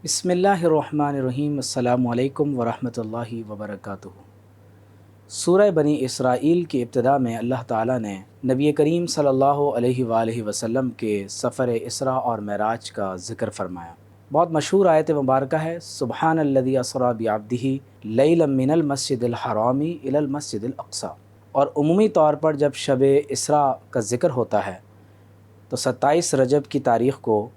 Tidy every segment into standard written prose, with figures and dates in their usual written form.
بسم اللہ الرحمن الرحیم، السلام علیکم ورحمۃ اللہ وبرکاتہ۔ سورہ بنی اسرائیل کی ابتدا میں اللہ تعالیٰ نے نبی کریم صلی اللہ علیہ وآلہ وسلم کے سفر اسراء اور معراج کا ذکر فرمایا۔ بہت مشہور آیت مبارکہ ہے، سبحان الذی اسریٰ بعبدہ لیلا من المسجد الحرام الی المسجد الاقصی، اور عمومی طور پر جب شب اسراء کا ذکر ہوتا ہے تو 27 رجب کی تاریخ کو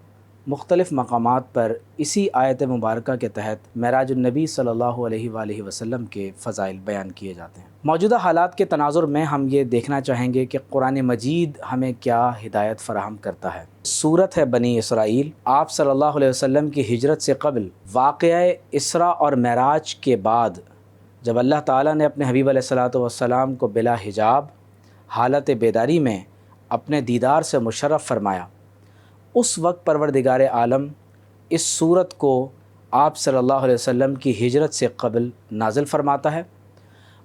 مختلف مقامات پر اسی آیت مبارکہ کے تحت معراج النبی صلی اللہ علیہ وآلہ وسلم کے فضائل بیان کیے جاتے ہیں۔ موجودہ حالات کے تناظر میں ہم یہ دیکھنا چاہیں گے کہ قرآن مجید ہمیں کیا ہدایت فراہم کرتا ہے۔ سورت ہے بنی اسرائیل، آپ صلی اللہ علیہ وسلم کی ہجرت سے قبل واقعہ اسراء اور معراج کے بعد جب اللہ تعالیٰ نے اپنے حبیب علیہ السلام کو بلا حجاب حالت بیداری میں اپنے دیدار سے مشرف فرمایا، اس وقت پروردگار عالم اس سورت کو آپ صلی اللہ علیہ وسلم کی ہجرت سے قبل نازل فرماتا ہے،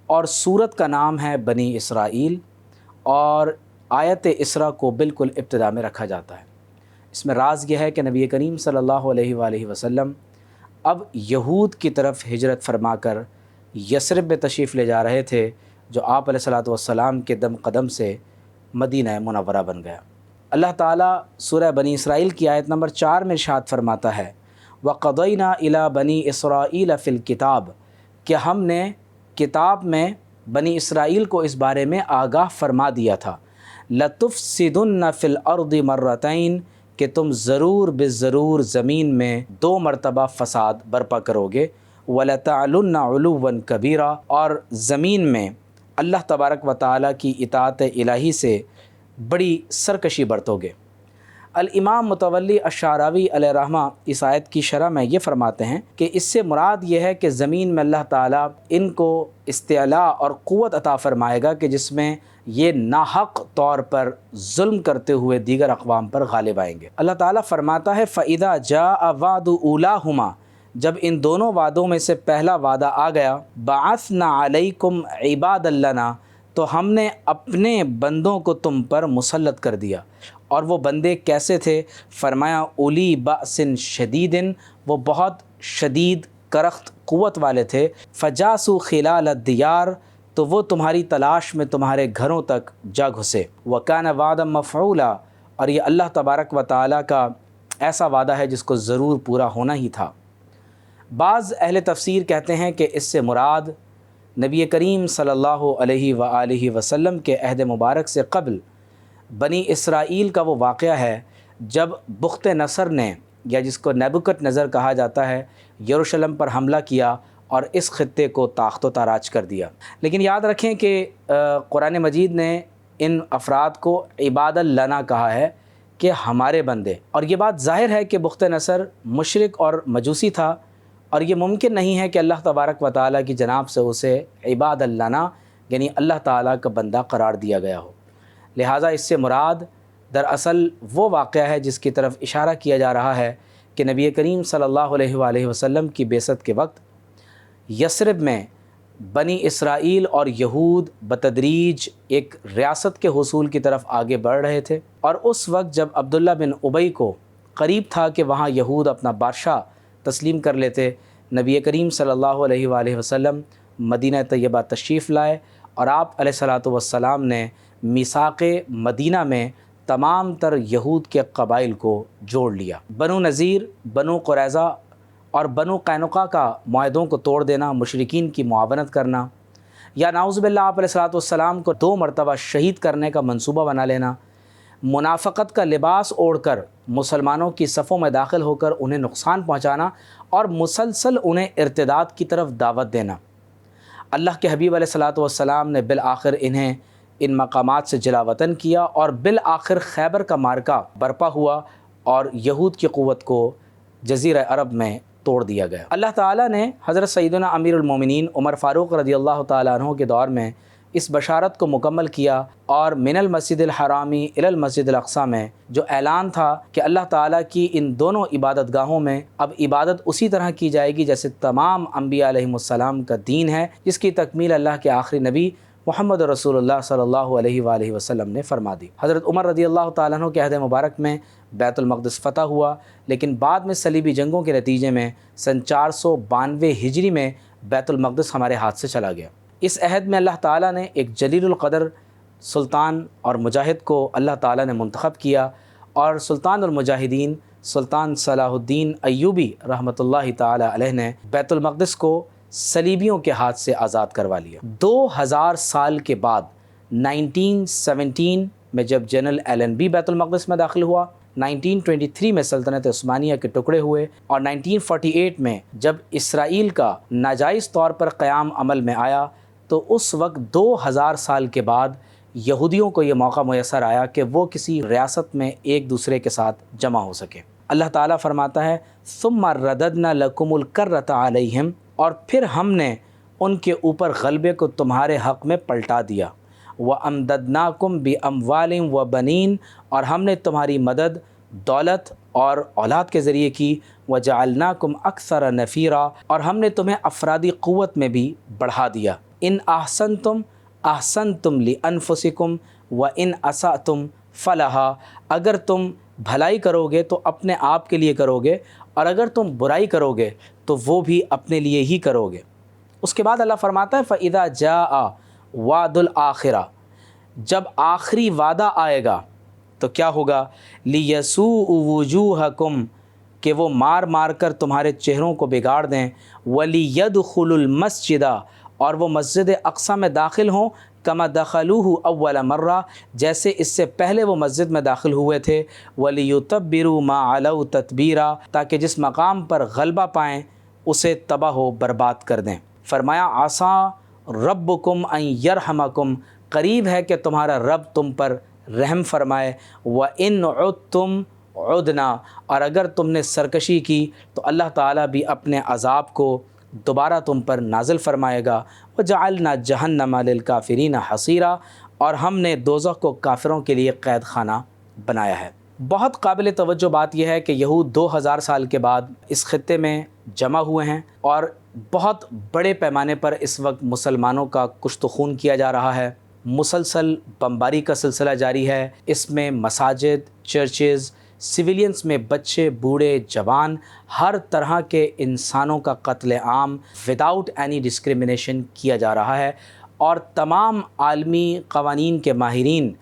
اور سورت کا نام ہے بنی اسرائیل، اور آیت اسراء کو بالکل ابتدا میں رکھا جاتا ہے۔ اس میں راز یہ ہے کہ نبی کریم صلی اللہ علیہ وآلہ وسلم اب یہود کی طرف ہجرت فرما کر یثرب میں تشریف لے جا رہے تھے، جو آپ علیہ السلام کے دم قدم سے مدینہ منورہ بن گیا۔ اللہ تعالیٰ سورہ بنی اسرائیل کی آیت نمبر 4 میں ارشاد فرماتا ہے، وَقَضَيْنَا إِلَىٰ بَنِي إِسْرَائِيلَ فِي الْكِتَابِ، کہ ہم نے کتاب میں بنی اسرائیل کو اس بارے میں آگاہ فرما دیا تھا، لَتُفْسِدُنَّ فِي الْأَرْضِ مَرَّتَيْنِ، کہ تم ضرور بالضرور زمین میں 2 مرتبہ فساد برپا کرو گے، وَلَتَعْلُنَّ عُلُوًّا كَبِيرًا، اور زمین میں اللہ تبارک و تعالیٰ کی اطاعت الہی سے بڑی سرکشی برتو گے۔ الامام متولی الشعراوی علیہ رحمہ اس آیت کی شرح میں یہ فرماتے ہیں کہ اس سے مراد یہ ہے کہ زمین میں اللہ تعالیٰ ان کو استعلاء اور قوت عطا فرمائے گا کہ جس میں یہ ناحق طور پر ظلم کرتے ہوئے دیگر اقوام پر غالب آئیں گے۔ اللہ تعالیٰ فرماتا ہے فَإِذَا جَاءَ وَعْدُ أُولَاهُمَا، جب ان دونوں وعدوں میں سے پہلا وعدہ آ گیا، بَعَثْنَا عَلَيْكُمْ عِبَادًا لَنَا، تو ہم نے اپنے بندوں کو تم پر مسلط کر دیا۔ اور وہ بندے کیسے تھے؟ فرمایا اولی بأس شدید، وہ بہت شدید کرخت قوت والے تھے، فجاسوا خلال الدیار، تو وہ تمہاری تلاش میں تمہارے گھروں تک جا گھسے، وکان وعدا مفعولا، اور یہ اللہ تبارک و تعالیٰ کا ایسا وعدہ ہے جس کو ضرور پورا ہونا ہی تھا۔ بعض اہل تفسیر کہتے ہیں کہ اس سے مراد نبی کریم صلی اللہ علیہ وآلہ وسلم کے عہد مبارک سے قبل بنی اسرائیل کا وہ واقعہ ہے جب بخت نصر نے، یا جس کو نیبوکت نظر کہا جاتا ہے، یروشلم پر حملہ کیا اور اس خطے کو تاخت و تاراج کر دیا۔ لیکن یاد رکھیں کہ قرآن مجید نے ان افراد کو عباد لنا کہا ہے کہ ہمارے بندے، اور یہ بات ظاہر ہے کہ بخت نصر مشرک اور مجوسی تھا، اور یہ ممکن نہیں ہے کہ اللہ تبارک و تعالیٰ کی جناب سے اسے عباد لنا یعنی اللہ تعالیٰ کا بندہ قرار دیا گیا ہو۔ لہٰذا اس سے مراد دراصل وہ واقعہ ہے جس کی طرف اشارہ کیا جا رہا ہے کہ نبی کریم صلی اللہ علیہ وآلہ وسلم کی بعثت کے وقت یثرب میں بنی اسرائیل اور یہود بتدریج ایک ریاست کے حصول کی طرف آگے بڑھ رہے تھے، اور اس وقت جب عبداللہ بن ابی کو قریب تھا کہ وہاں یہود اپنا بادشاہ تسلیم کر لیتے، نبی کریم صلی اللہ علیہ وآلہ وسلم مدینہ طیبہ تشریف لائے، اور آپ علیہ السلام نے میثاق مدینہ میں تمام تر یہود کے قبائل کو جوڑ لیا۔ بنو نذیر، بنو قریظہ اور بنو قینقاع کا معاہدوں کو توڑ دینا، مشرکین کی معاونت کرنا، یا نعوذ باللہ آپ علیہ السلام کو 2 مرتبہ شہید کرنے کا منصوبہ بنا لینا، منافقت کا لباس اوڑھ کر مسلمانوں کی صفوں میں داخل ہو کر انہیں نقصان پہنچانا، اور مسلسل انہیں ارتداد کی طرف دعوت دینا۔ اللہ کے حبیب علیہ السلام نے بالآخر انہیں ان مقامات سے جلا وطن کیا، اور بالآخر خیبر کا معرکہ برپا ہوا اور یہود کی قوت کو جزیرہ عرب میں توڑ دیا گیا۔ اللہ تعالیٰ نے حضرت سیدنا امیر المومنین عمر فاروق رضی اللہ تعالیٰ عنہ کے دور میں اس بشارت کو مکمل کیا، اور من المسجد الحرامی الی المسجد الاقصی میں جو اعلان تھا کہ اللہ تعالیٰ کی ان دونوں عبادت گاہوں میں اب عبادت اسی طرح کی جائے گی جیسے تمام انبیاء علیہم السلام کا دین ہے، جس کی تکمیل اللہ کے آخری نبی محمد رسول اللہ صلی اللہ علیہ وآلہ وسلم نے فرما دی۔ حضرت عمر رضی اللہ تعالیٰ عنہ کے عہد مبارک میں بیت المقدس فتح ہوا، لیکن بعد میں صلیبی جنگوں کے نتیجے میں سن 492 ہجری میں بیت المقدس ہمارے ہاتھ سے چلا گیا۔ اس عہد میں اللہ تعالیٰ نے ایک جلیل القدر سلطان اور مجاہد کو اللہ تعالیٰ نے منتخب کیا، اور سلطان المجاہدین سلطان صلاح الدین ایوبی رحمۃ اللہ تعالیٰ علیہ نے بیت المقدس کو صلیبیوں کے ہاتھ سے آزاد کروا لیا۔ 2000 سال کے بعد 1917 میں جب جنرل ایلنبی بیت المقدس میں داخل ہوا، 1923 میں سلطنت عثمانیہ کے ٹکڑے ہوئے، اور 1948 میں جب اسرائیل کا ناجائز طور پر قیام عمل میں آیا، تو اس وقت 2000 سال کے بعد یہودیوں کو یہ موقع میسر آیا کہ وہ کسی ریاست میں ایک دوسرے کے ساتھ جمع ہو سکے۔ اللہ تعالیٰ فرماتا ہے ثم رددنا لکم الکرۃ علیہم، اور پھر ہم نے ان کے اوپر غلبے کو تمہارے حق میں پلٹا دیا، وَأَمْدَدْنَاكُمْ بِأَمْوَالٍ وَبَنِينَ، اور ہم نے تمہاری مدد دولت اور اولاد کے ذریعے کی، وَجَعَلْنَاكُمْ أَكْثَرَ نَفِيرًا، اور ہم نے تمہیں افرادی قوت میں بھی بڑھا دیا۔ ان احسنتم احسنتم لانفسکم وان اسأتم فلہا، اگر تم بھلائی کرو گے تو اپنے آپ کے لیے کرو گے، اور اگر تم برائی کرو گے تو وہ بھی اپنے لیے ہی کرو گے۔ اس کے بعد اللہ فرماتا ہے فَإِذَا جَاءَ وعد الآخرہ، جب آخری وعدہ آئے گا تو کیا ہوگا؟ لِيَسُوءُ وُجُوهَكُمْ، کہ وہ مار مار کر تمہارے چہروں کو بگاڑ دیں، وَلِيَدْخُلُوا الْمَسْجِدَ، اور وہ مسجد اقصیٰ میں داخل ہوں، کما دخلوہ اول مرہ، جیسے اس سے پہلے وہ مسجد میں داخل ہوئے تھے، وَلِيُتَبِّرُوا مَا عَلَوْا تَتْبِيرًا، تاکہ جس مقام پر غلبہ پائیں اسے تباہ و برباد کر دیں۔ فرمایا عَسَىٰ رَبُّكُمْ أَن يَرْحَمَكُمْ، قریب ہے کہ تمہارا رب تم پر رحم فرمائے، وَإِنْ عُدْتُمْ عُدْنَا، اور اگر تم نے سرکشی کی تو اللہ تعالیٰ بھی اپنے عذاب کو دوبارہ تم پر نازل فرمائے گا۔ وَجَعَلْنَا جَهَنَّمَ لِلْكَافِرِينَ حَصِيرًا، اور ہم نے دوزخ کو کافروں کے لیے قید خانہ بنایا ہے۔ بہت قابل توجہ بات یہ ہے کہ یہود 2000 سال کے بعد اس خطے میں جمع ہوئے ہیں، اور بہت بڑے پیمانے پر اس وقت مسلمانوں کا کشت و خون کیا جا رہا ہے۔ مسلسل بمباری کا سلسلہ جاری ہے، اس میں مساجد، چرچز، سویلینز میں بچے، بوڑھے، جوان، ہر طرح کے انسانوں کا قتل عام وداؤٹ اینی ڈسکریمنیشن کیا جا رہا ہے، اور تمام عالمی قوانین کے ماہرین،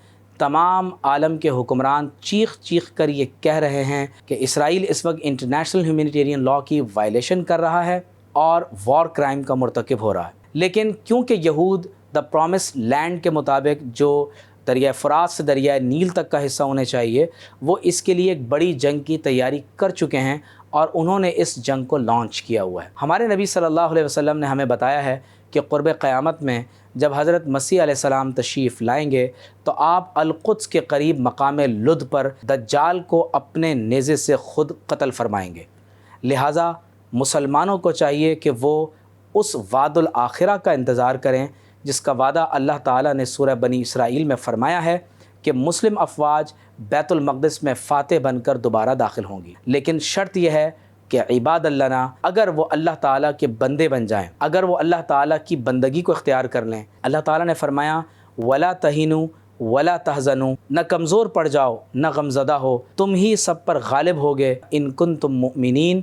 تمام عالم کے حکمران چیخ چیخ کر یہ کہہ رہے ہیں کہ اسرائیل اس وقت انٹرنیشنل ہیومینیٹیرین لاء کی وائلیشن کر رہا ہے اور وار کرائم کا مرتکب ہو رہا ہے۔ لیکن کیونکہ یہود دا پرومس لینڈ کے مطابق جو دریائے فرات سے دریائے نیل تک کا حصہ ہونے چاہیے، وہ اس کے لیے ایک بڑی جنگ کی تیاری کر چکے ہیں، اور انہوں نے اس جنگ کو لانچ کیا ہوا ہے۔ ہمارے نبی صلی اللہ علیہ وسلم نے ہمیں بتایا ہے کہ قرب قیامت میں جب حضرت مسیح علیہ السلام تشریف لائیں گے تو آپ القدس کے قریب مقام لد پر دجال کو اپنے نیزے سے خود قتل فرمائیں گے۔ لہٰذا مسلمانوں کو چاہیے کہ وہ اس وعد الآخرہ کا انتظار کریں جس کا وعدہ اللہ تعالیٰ نے سورہ بنی اسرائیل میں فرمایا ہے کہ مسلم افواج بیت المقدس میں فاتح بن کر دوبارہ داخل ہوں گی، لیکن شرط یہ ہے کہ عباد اللہ، اگر وہ اللہ تعالیٰ کے بندے بن جائیں، اگر وہ اللہ تعالیٰ کی بندگی کو اختیار کر لیں۔ اللہ تعالیٰ نے فرمایا وَلَا تَهِنُوا وَلَا تَحْزَنُوا، نہ کمزور پڑ جاؤ نہ غمزدہ ہو، تم ہی سب پر غالب ہوگے، ان کنتم مؤمنین،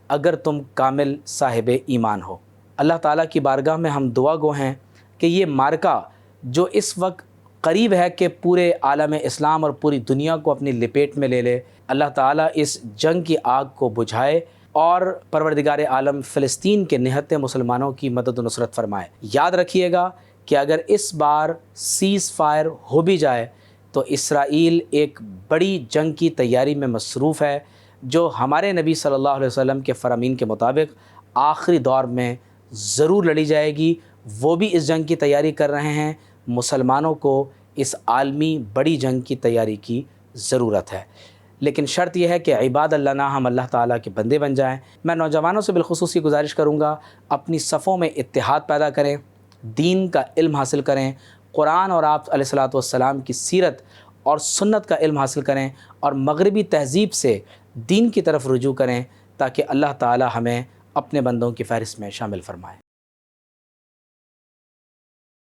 اگر تم کامل صاحب ایمان ہو۔ اللہ تعالیٰ کی بارگاہ میں ہم دعا گو ہیں کہ یہ معرکہ جو اس وقت قریب ہے کہ پورے عالم اسلام اور پوری دنیا کو اپنی لپیٹ میں لے لے، اللہ تعالیٰ اس جنگ کی آگ کو بجھائے اور پروردگار عالم فلسطین کے نہتے مسلمانوں کی مدد و نصرت فرمائے۔ یاد رکھیے گا کہ اگر اس بار سیز فائر ہو بھی جائے تو اسرائیل ایک بڑی جنگ کی تیاری میں مصروف ہے، جو ہمارے نبی صلی اللہ علیہ وسلم کے فرامین کے مطابق آخری دور میں ضرور لڑی جائے گی۔ وہ بھی اس جنگ کی تیاری کر رہے ہیں، مسلمانوں کو اس عالمی بڑی جنگ کی تیاری کی ضرورت ہے، لیکن شرط یہ ہے کہ عباد اللہ نہ ہم اللہ تعالیٰ کے بندے بن جائیں۔ میں نوجوانوں سے بالخصوص یہ گزارش کروں گا اپنی صفوں میں اتحاد پیدا کریں، دین کا علم حاصل کریں، قرآن اور آپ علیہ الصلوۃ والسلام کی سیرت اور سنت کا علم حاصل کریں، اور مغربی تہذیب سے دین کی طرف رجوع کریں، تاکہ اللہ تعالیٰ ہمیں اپنے بندوں کی فہرست میں شامل فرمائے۔